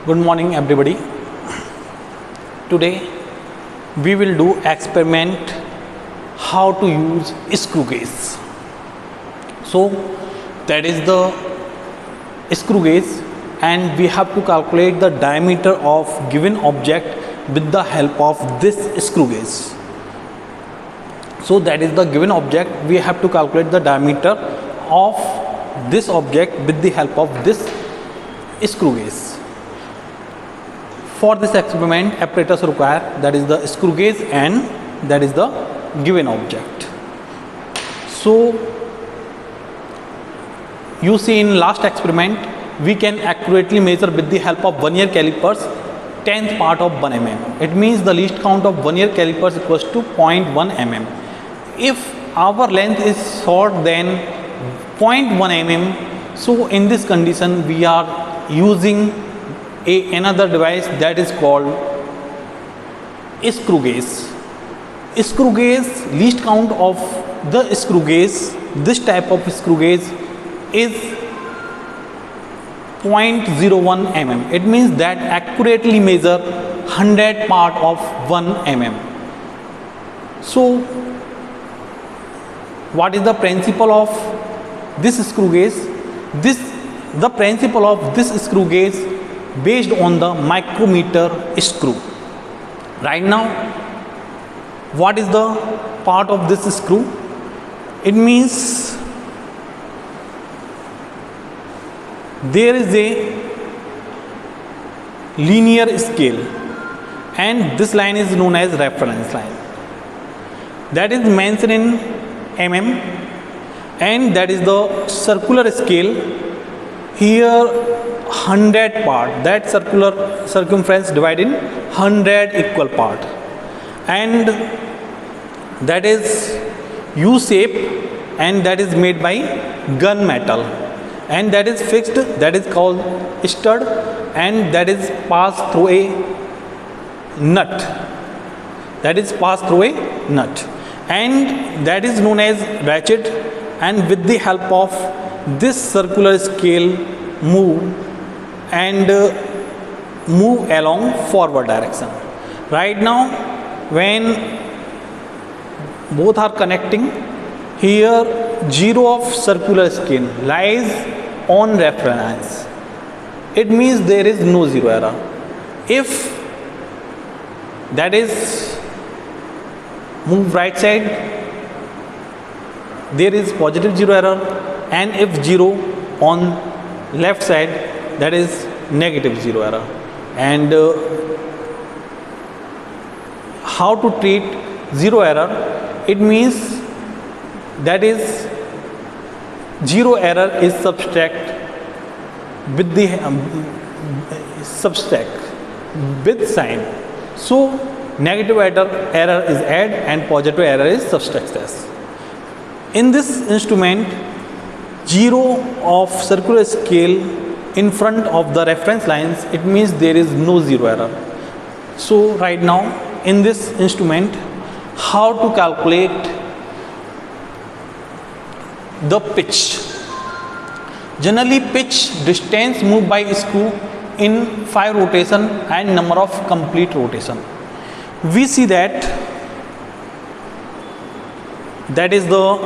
Good morning everybody. Today we will do experiment how to use screw gauge. So that is the screw gauge, and we have to calculate the diameter of given object with the help of this screw gauge. So that is the given object, we have to calculate the diameter of this object with the help of this screw gauge. For this experiment, apparatus required, that is the screw gauge and that is the given object. So you see, in last experiment we can accurately measure with the help of vernier calipers 10th part of 1 mm. It means the least count of vernier calipers equals to 0.1 mm. If our length is short than 0.1 mm, so in this condition we are using another device that is called screw gauge. Screw gauge, least count of the screw gauge, this type of screw gauge is 0.01 mm. It means that accurately measure 100 part of 1 mm. So what is the principle of this screw gauge? The principle of this screw gauge based on the micrometer screw. Right now, what is the part of this screw? It means there is a linear scale and this line is known as reference line. That is mentioned in mm, and that is the circular scale. Here 100 part, that circular circumference divided in 100 equal part, and that is U shape, and that is made by gun metal, and that is fixed, that is called stud, and that is passed through a nut, and that is known as ratchet, and with the help of this circular scale move along forward direction. Right now when both are connecting, here 0 of circular scale lies on reference. It means there is no zero error. If that is move right side, there is positive zero error, and if 0 on left side, that is negative zero error. And how to treat zero error? It means that is zero error is subtract with the with sign. So negative error is add and positive error is subtracted. In this instrument, 0 of circular scale in front of the reference lines, it means there is no zero error. So right now in this instrument, how to calculate the pitch? Generally, pitch distance moved by screw in 5 rotation and number of complete rotation. We see that is the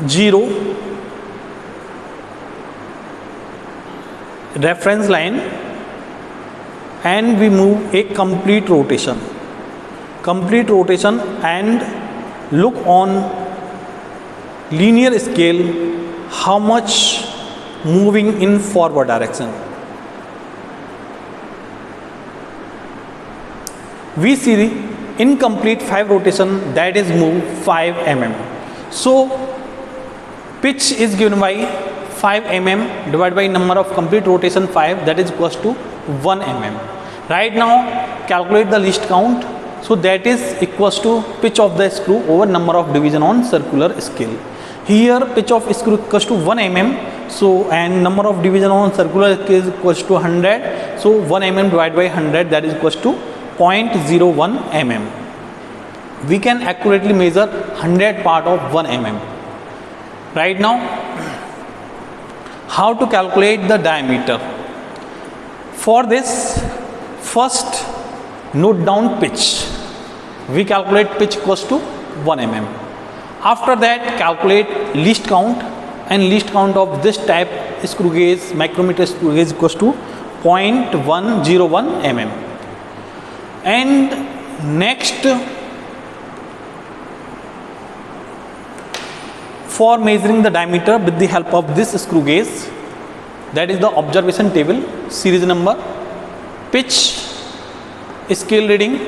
0 reference line, and we move a complete rotation and look on linear scale how much moving in forward direction. We see the incomplete 5 rotation, that is move 5 mm. So pitch is given by 5 mm divided by number of complete rotation 5, that is equals to 1 mm. Right now calculate the least count, so that is equals to pitch of the screw over number of division on circular scale. Here pitch of screw equals to 1 mm, so and number of division on circular scale is equals to 100, so 1 mm divided by 100, that is equals to 0.01 mm. We can accurately measure 100 part of 1 mm. Right now, how to calculate the diameter? For this, first note down pitch. We calculate pitch equals to 1 mm. After that, calculate least count, and least count of this type screw gauge, micrometer screw gauge, equals to 0.101 mm. And next, for measuring the diameter with the help of this screw gauge, that is the observation table, series number, pitch, scale reading,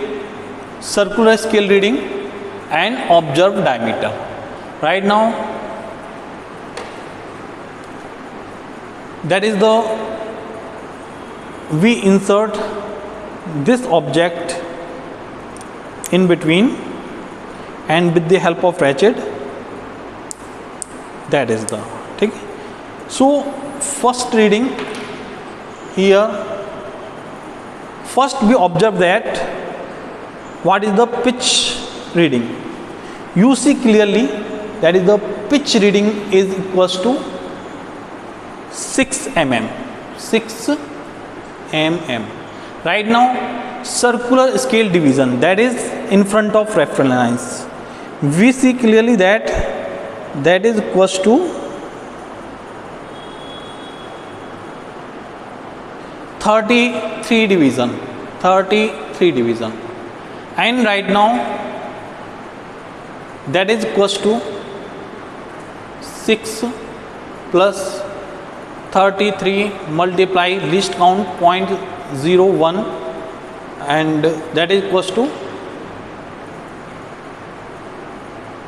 circular scale reading, and observed diameter. Right now, that is the, we insert this object in between, and with the help of ratchet, that is the ठीक. So first reading here, first we observe that what is the pitch reading. You see clearly that is the pitch reading is equals to 6 mm. 6 mm. Right now, circular scale division, that is in front of reference lines, we see clearly that that is equals to 33 division. 33 division. And right now, that is equals to 6 plus 33 multiply least count 0.01, and that is equals to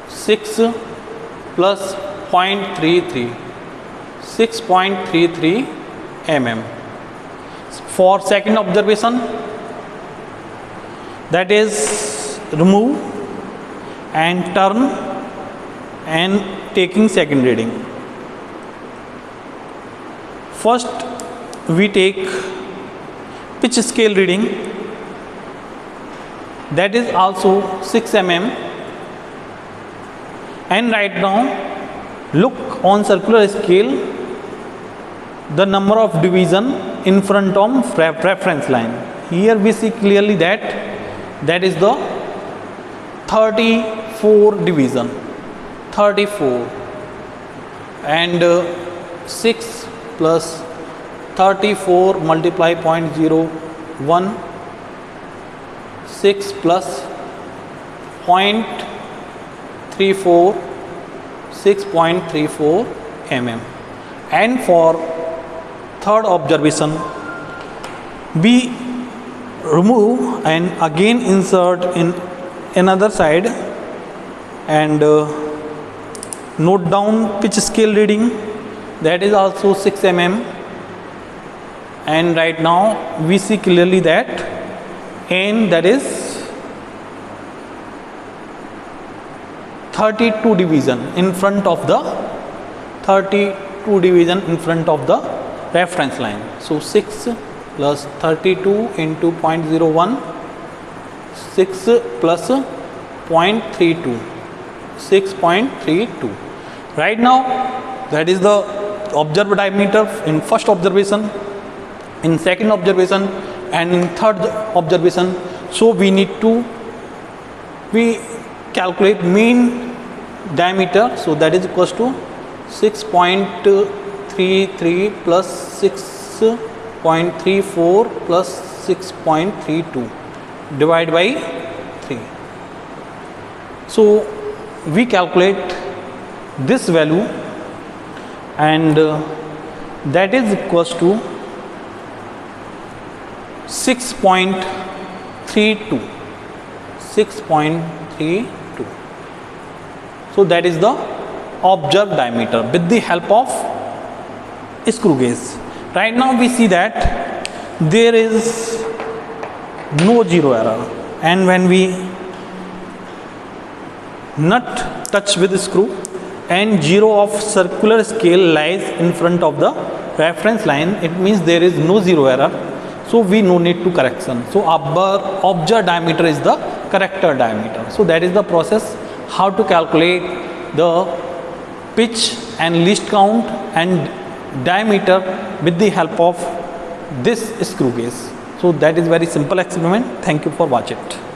6 plus 0.33, 6.33 mm. For second observation, that is remove and turn and taking second reading. First we take pitch scale reading, that is also 6 mm. And right now, look on circular scale, the number of division in front of reference line. Here we see clearly that that is the 34 division. 34, and 6 plus 34 multiply 0.01, 6 plus 0.34, 6.34 mm. And for third observation, we remove and again insert in another side, and note down pitch scale reading, that is also 6 mm. And right now we see clearly that n, that is 32 division in front of the 32 division in front of the reference line. So 6 plus 32 into 0.01, 6 plus 0.32, 6.32. Right now, that is the observed diameter in first observation, in second observation, and in third observation. So we need to calculate mean diameter. So that is equals to 6.33 plus 6.34 plus 6.32 divided by 3. So we calculate this value, and that is equals to 6.32. 6.32. So that is the observed diameter with the help of screw gauge. Right now we see that there is no zero error, and when we nut touch with the screw and zero of circular scale lies in front of the reference line, it means there is no zero error, so we no need to correction. So our observed diameter is the corrected diameter. So that is the process how to calculate the pitch and least count and diameter with the help of this screw gauge. So that is very simple experiment. Thank you for watching it.